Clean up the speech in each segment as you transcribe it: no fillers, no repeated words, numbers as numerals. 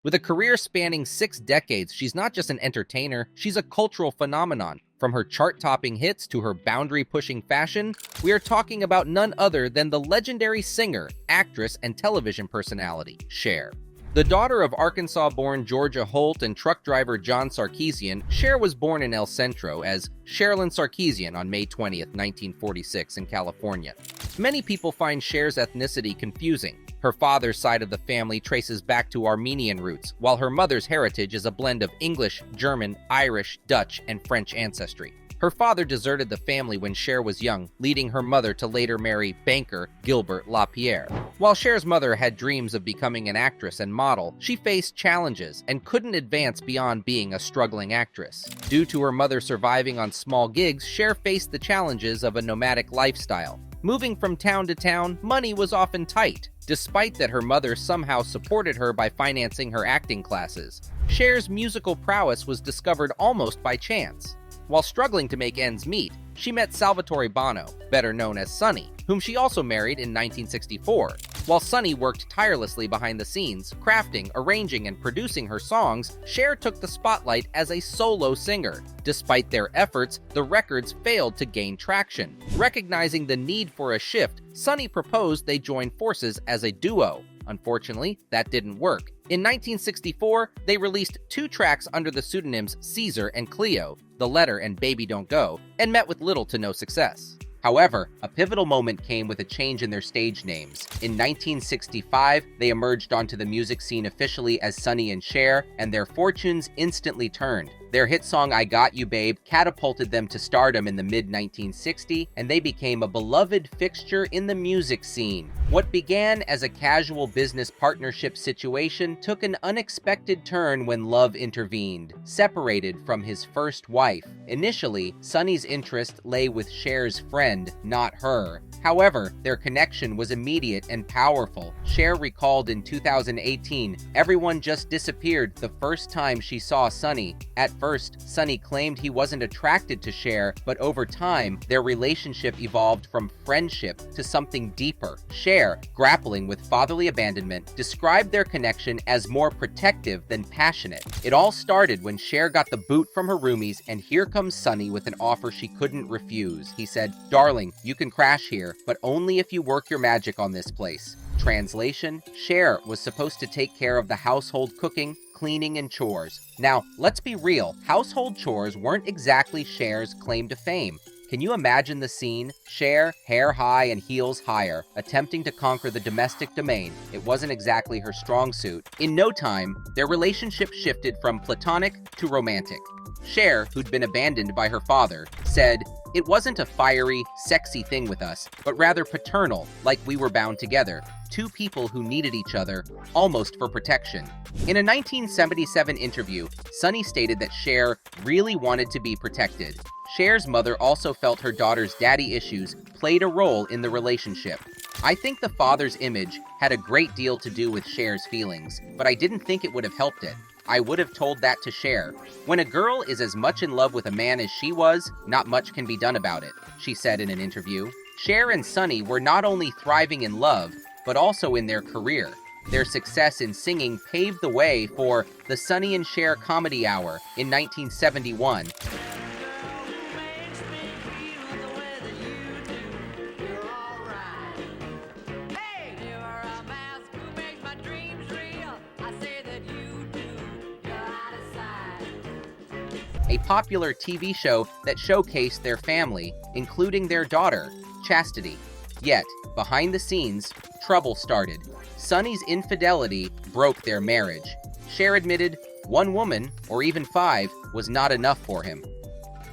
With a career spanning 6 decades, she's not just an entertainer, she's a cultural phenomenon. From her chart-topping hits to her boundary-pushing fashion, we are talking about none other than the legendary singer, actress, and television personality, Cher. The daughter of Arkansas-born Georgia Holt and truck driver John Sarkisian, Cher was born in El Centro as Cherilyn Sarkisian on May 20, 1946 in California. Many people find Cher's ethnicity confusing. Her father's side of the family traces back to Armenian roots, while her mother's heritage is a blend of English, German, Irish, Dutch, and French ancestry. Her father deserted the family when Cher was young, leading her mother to later marry banker Gilbert LaPiere. While Cher's mother had dreams of becoming an actress and model, she faced challenges and couldn't advance beyond being a struggling actress. Due to her mother surviving on small gigs, Cher faced the challenges of a nomadic lifestyle. Moving from town to town, money was often tight, despite that her mother somehow supported her by financing her acting classes. Cher's musical prowess was discovered almost by chance. While struggling to make ends meet, she met Salvatore Bono, better known as Sonny, whom she also married in 1964. While Sonny worked tirelessly behind the scenes, crafting, arranging, and producing her songs, Cher took the spotlight as a solo singer. Despite their efforts, the records failed to gain traction. Recognizing the need for a shift, Sonny proposed they join forces as a duo. Unfortunately, that didn't work. In 1964, they released 2 tracks under the pseudonyms Caesar and Cleo, The Letter and Baby Don't Go, and met with little to no success. However, a pivotal moment came with a change in their stage names. In 1965, they emerged onto the music scene officially as Sonny and Cher, and their fortunes instantly turned. Their hit song I Got You Babe catapulted them to stardom in the mid-1960s, and they became a beloved fixture in the music scene. What began as a casual business partnership situation took an unexpected turn when love intervened. Separated from his first wife, initially, Sonny's interest lay with Cher's friend, not her. However, their connection was immediate and powerful. Cher recalled in 2018, "Everyone just disappeared the first time she saw Sonny. At first, Sonny claimed he wasn't attracted to Cher, but over time, their relationship evolved from friendship to something deeper." Cher, grappling with fatherly abandonment, described their connection as more protective than passionate. "It all started when Cher got the boot from her roomies, and here comes Sonny with an offer she couldn't refuse. He said, 'Darling, you can crash here, but only if you work your magic on this place.'" Translation: Cher was supposed to take care of the household cooking, cleaning, and chores. Now, let's be real, household chores weren't exactly Cher's claim to fame. Can you imagine the scene? Cher, hair high and heels higher, attempting to conquer the domestic domain. It wasn't exactly her strong suit. In no time, their relationship shifted from platonic to romantic. Cher, who'd been abandoned by her father, said, "It wasn't a fiery, sexy thing with us, but rather paternal, like we were bound together. 2 people who needed each other, almost for protection." In a 1977 interview, Sonny stated that Cher really wanted to be protected. Cher's mother also felt her daughter's daddy issues played a role in the relationship. "I think the father's image had a great deal to do with Cher's feelings, but I didn't think it would have helped it. I would have told that to Cher. When a girl is as much in love with a man as she was, not much can be done about it," she said in an interview. Cher and Sonny were not only thriving in love, but also in their career. Their success in singing paved the way for the Sonny and Cher Comedy Hour in 1971. A popular TV show that showcased their family, including their daughter, Chastity. Yet, behind the scenes, trouble started. Sonny's infidelity broke their marriage. Cher admitted 1 woman, or even 5, was not enough for him.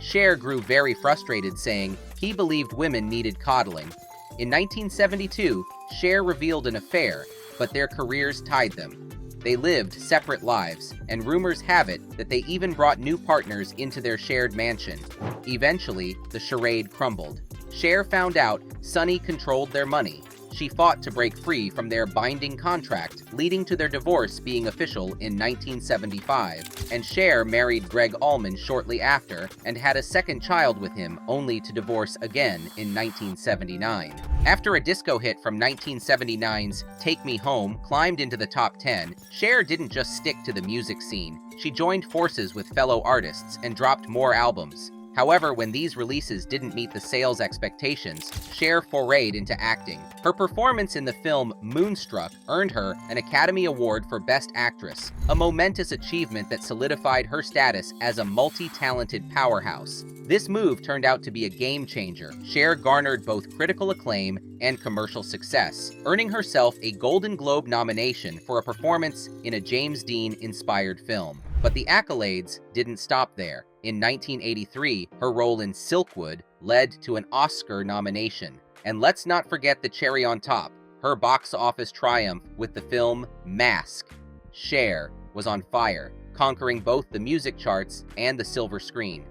Cher grew very frustrated, saying he believed women needed coddling. In 1972, Cher revealed an affair, but their careers tied them. They lived separate lives, and rumors have it that they even brought new partners into their shared mansion. Eventually, the charade crumbled. Cher found out Sonny controlled their money. she fought to break free from their binding contract, leading to their divorce being official in 1975, and Cher married Greg Allman shortly after and had a second child with him, only to divorce again in 1979. After a disco hit from 1979's Take Me Home climbed into the top 10, Cher didn't just stick to the music scene. She joined forces with fellow artists and dropped more albums. However, when these releases didn't meet the sales expectations, Cher forayed into acting. Her performance in the film Moonstruck earned her an Academy Award for Best Actress, a momentous achievement that solidified her status as a multi-talented powerhouse. This move turned out to be a game changer. Cher garnered both critical acclaim and commercial success, earning herself a Golden Globe nomination for a performance in a James Dean-inspired film. But the accolades didn't stop there. In 1983, her role in Silkwood led to an Oscar nomination. And let's not forget the cherry on top, her box office triumph with the film Mask. Cher was on fire, conquering both the music charts and the silver screen.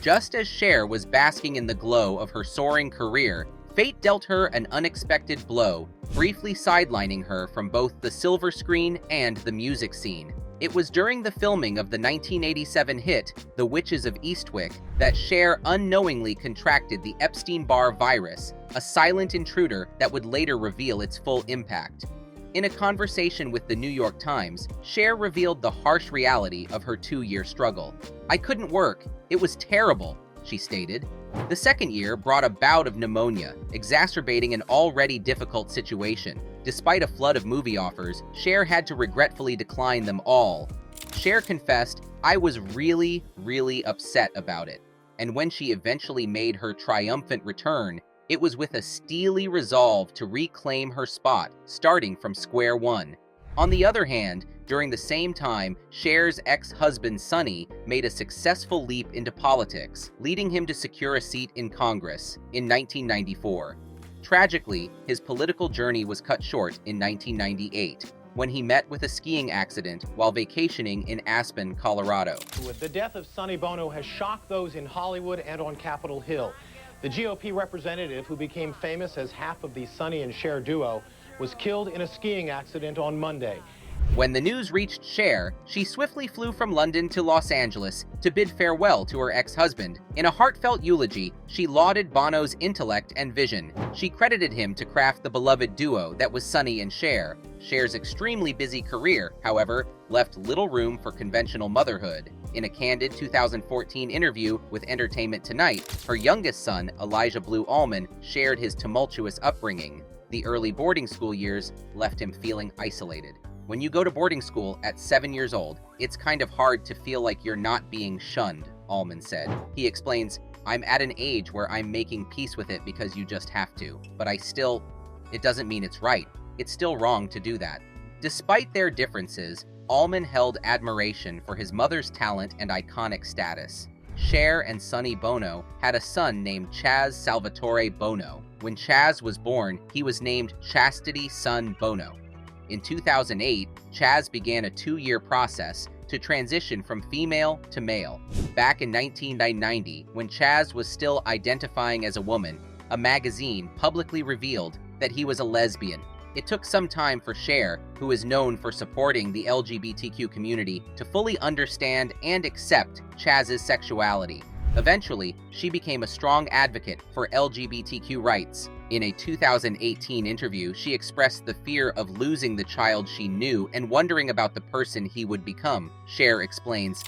Just as Cher was basking in the glow of her soaring career, fate dealt her an unexpected blow, briefly sidelining her from both the silver screen and the music scene. It was during the filming of the 1987 hit, The Witches of Eastwick, that Cher unknowingly contracted the Epstein-Barr virus, a silent intruder that would later reveal its full impact. In a conversation with the New York Times, Cher revealed the harsh reality of her 2-year struggle. "I couldn't work. It was terrible," she stated. The second year brought a bout of pneumonia, exacerbating an already difficult situation. Despite a flood of movie offers, Cher had to regretfully decline them all. Cher confessed, "I was really upset about it." And when she eventually made her triumphant return, it was with a steely resolve to reclaim her spot, starting from square one. On the other hand, during the same time, Cher's ex-husband Sonny made a successful leap into politics, leading him to secure a seat in Congress in 1994. Tragically, his political journey was cut short in 1998, when he met with a skiing accident while vacationing in Aspen, Colorado. The death of Sonny Bono has shocked those in Hollywood and on Capitol Hill. The GOP representative, who became famous as half of the Sonny and Cher duo, was killed in a skiing accident on Monday. When the news reached Cher, she swiftly flew from London to Los Angeles to bid farewell to her ex-husband. In a heartfelt eulogy, she lauded Bono's intellect and vision. She credited him to craft the beloved duo that was Sonny and Cher. Cher's extremely busy career, however, left little room for conventional motherhood. In a candid 2014 interview with Entertainment Tonight, her youngest son, Elijah Blue Allman, shared his tumultuous upbringing. The early boarding school years left him feeling isolated. When you go to boarding school at 7 years old, it's kind of hard to feel like you're not being shunned, Allman said. He explains, "I'm at an age where I'm making peace with it because you just have to, but it doesn't mean it's right. It's still wrong to do that." Despite their differences, Allman held admiration for his mother's talent and iconic status. Cher and Sonny Bono had a son named Chaz Salvatore Bono. When Chaz was born, he was named Chastity Son Bono. In 2008, Chaz began a 2-year process to transition from female to male. Back in 1990, when Chaz was still identifying as a woman, a magazine publicly revealed that he was a lesbian. It took some time for Cher, who is known for supporting the LGBTQ community, to fully understand and accept Chaz's sexuality. Eventually, she became a strong advocate for LGBTQ rights. In a 2018 interview, she expressed the fear of losing the child she knew and wondering about the person he would become. Cher explains,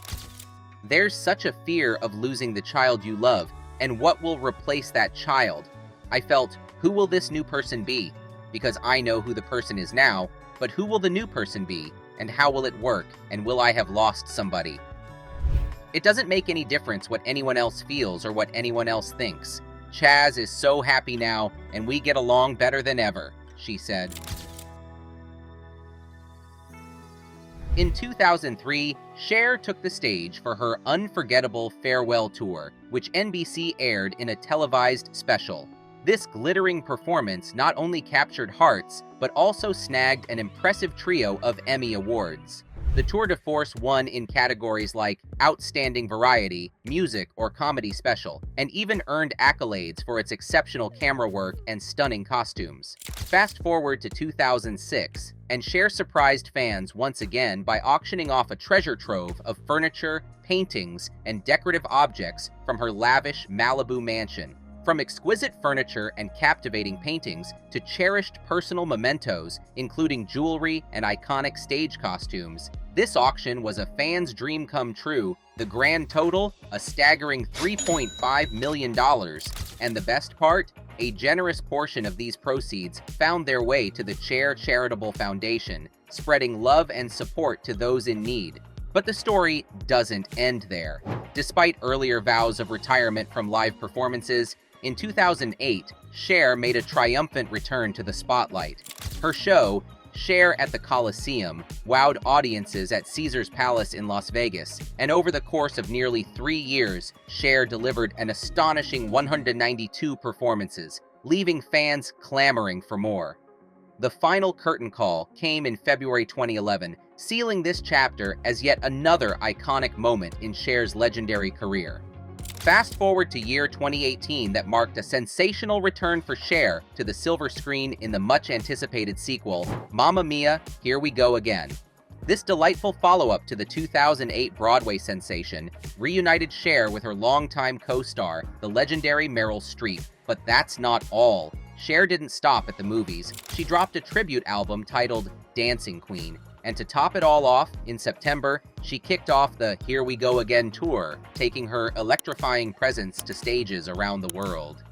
"There's such a fear of losing the child you love, and what will replace that child? I felt, who will this new person be? Because I know who the person is now, but who will the new person be? And how will it work? And will I have lost somebody? It doesn't make any difference what anyone else feels or what anyone else thinks. Chaz is so happy now, and we get along better than ever," she said. In 2003, Cher took the stage for her unforgettable farewell tour, which NBC aired in a televised special. This glittering performance not only captured hearts, but also snagged an impressive trio of Emmy Awards. The tour de force won in categories like Outstanding Variety, Music, or Comedy Special, and even earned accolades for its exceptional camera work and stunning costumes. Fast forward to 2006, and Cher surprised fans once again by auctioning off a treasure trove of furniture, paintings, and decorative objects from her lavish Malibu mansion. From exquisite furniture and captivating paintings to cherished personal mementos, including jewelry and iconic stage costumes, this auction was a fan's dream come true. The grand total, a staggering $3.5 million. And the best part? A generous portion of these proceeds found their way to the Cher Charitable Foundation, spreading love and support to those in need. But the story doesn't end there. Despite earlier vows of retirement from live performances, in 2008, Cher made a triumphant return to the spotlight. Her show, Cher at the Coliseum, wowed audiences at Caesars Palace in Las Vegas, and over the course of nearly 3 years, Cher delivered an astonishing 192 performances, leaving fans clamoring for more. The final curtain call came in February 2011, sealing this chapter as yet another iconic moment in Cher's legendary career. Fast forward to year 2018 that marked a sensational return for Cher to the silver screen in the much-anticipated sequel, Mamma Mia, Here We Go Again. This delightful follow-up to the 2008 Broadway sensation reunited Cher with her longtime co-star, the legendary Meryl Streep. But that's not all. Cher didn't stop at the movies. She dropped a tribute album titled Dancing Queen. And to top it all off, in September, she kicked off the Here We Go Again tour, taking her electrifying presence to stages around the world.